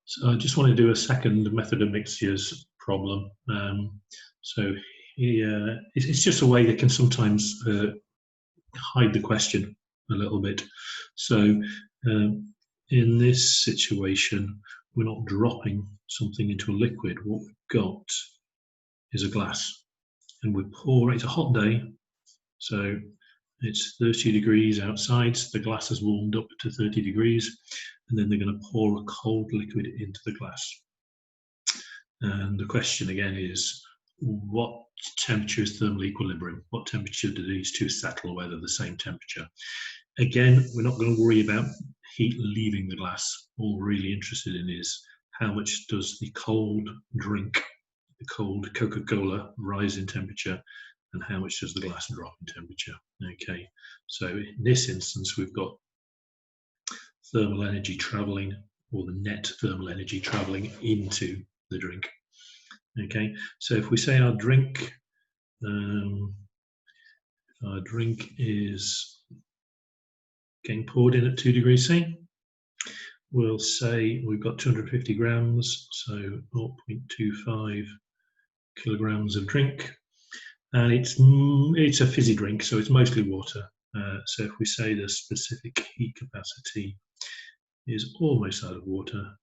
So I just want to do a second method of mixtures problem. So here, it's just a way that can sometimes hide the question a little bit. So in this situation, we're not dropping something into a liquid. What we've got is a glass, and we pour. It's a hot day, so it's 30 degrees outside. The glass has warmed up to 30 degrees, and then they're going to pour a cold liquid into the glass. And the question again is, what temperature is thermal equilibrium? What temperature do these two settle, whether they're the same temperature? Again, we're not going to worry about heat leaving the glass. All we're really interested in is how much does the cold drink, the cold Coca-Cola, rise in temperature, and how much does the glass drop in temperature? Okay, so in this instance, we've got thermal energy traveling, or the net thermal energy traveling into the drink. Okay, so if we say our drink is getting poured in at 2 degrees C, we'll say we've got 250 grams, so 0.25 kilograms of drink, and it's a fizzy drink, so it's mostly water. So if we say the specific heat capacity is almost out of water,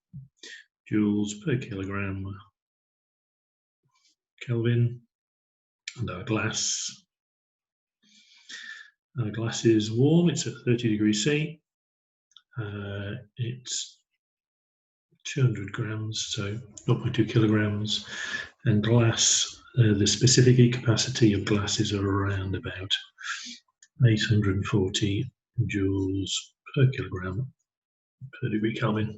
joules per kilogram Kelvin, and our glass is warm, it's at 30 degrees C, it's 200 grams, so 0.2 kilograms, and glass, the specific heat capacity of glass is around about 840 joules per kilogram per degree Kelvin.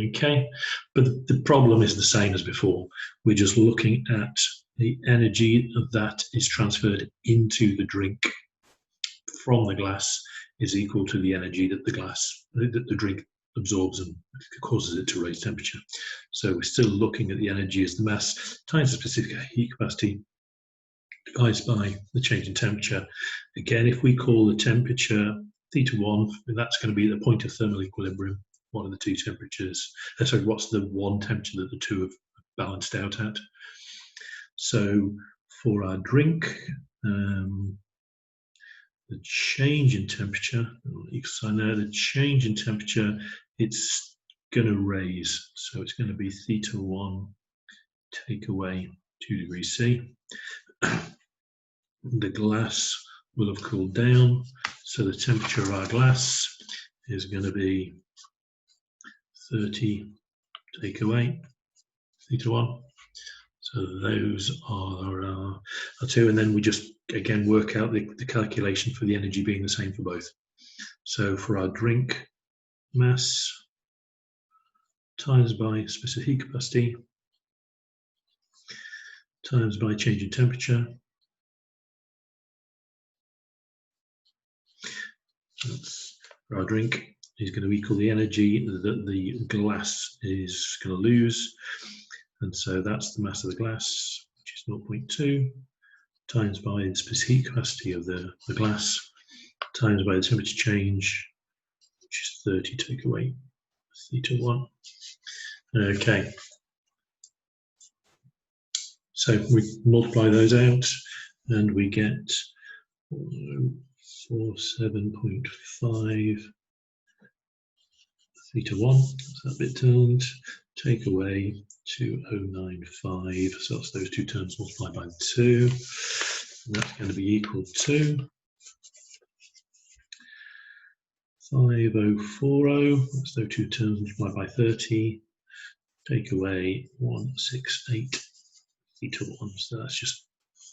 Okay, but the problem is the same as before. We're just looking at the energy that is transferred into the drink from the glass is equal to the energy that the drink absorbs and causes it to raise temperature. So we're still looking at the energy as the mass times the specific heat capacity divided by the change in temperature. Again, if we call the temperature θ1, that's going to be the point of thermal equilibrium. What are the two temperatures? Sorry, what's the one temperature that the two have balanced out at? So for our drink, the change in temperature, because I know the change in temperature, it's going to raise. So it's going to be θ1 take away 2 degrees C. The glass will have cooled down, so the temperature of our glass is going to be 30 take away θ1. So those are our two, and then we just again work out the calculation for the energy being the same for both. So for our drink mass times by specific heat capacity times by change in temperature, that's for our drink, is going to equal the energy that the glass is going to lose. And so that's the mass of the glass, which is 0.2, times by the specific heat capacity of the glass, times by the temperature change, which is 30 take away θ1. Okay. So we multiply those out, and we get 47.5 θ1, so that bit turned, take away 2095, so that's those two terms multiplied by 2, and that's going to be equal to 5040, that's those two terms multiplied by 30, take away 168 θ1, so that's just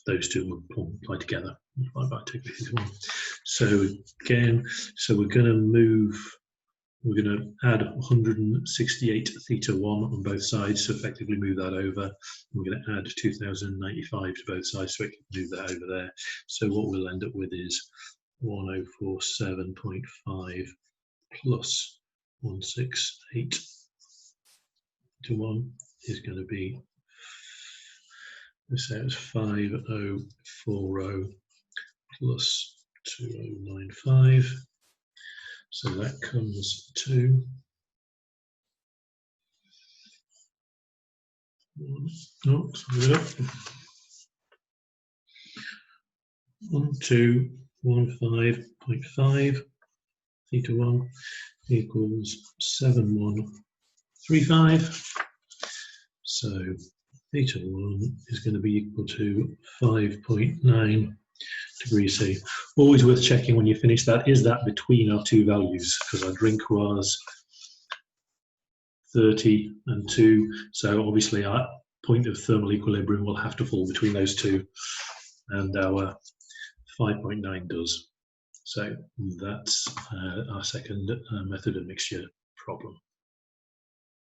those two multiplied together, multiplied by 2 θ1. So again, so we're going to add 168 θ1 on both sides, so effectively move that over. We're going to add 2095 to both sides, so we can move that over there. So what we'll end up with is 1047.5 plus 168 θ1 is going to be, let's say it's 5040 plus 2095. So that comes to No, sorry, 1215.5 theta 1 equals 7135. So theta 1 is going to be equal to 5.9 degrees C. Always worth checking when you finish that, is that between our two values? Because our drink was 30 and 2, so obviously our point of thermal equilibrium will have to fall between those two, and our 5.9 does. So that's our second method of mixture problem.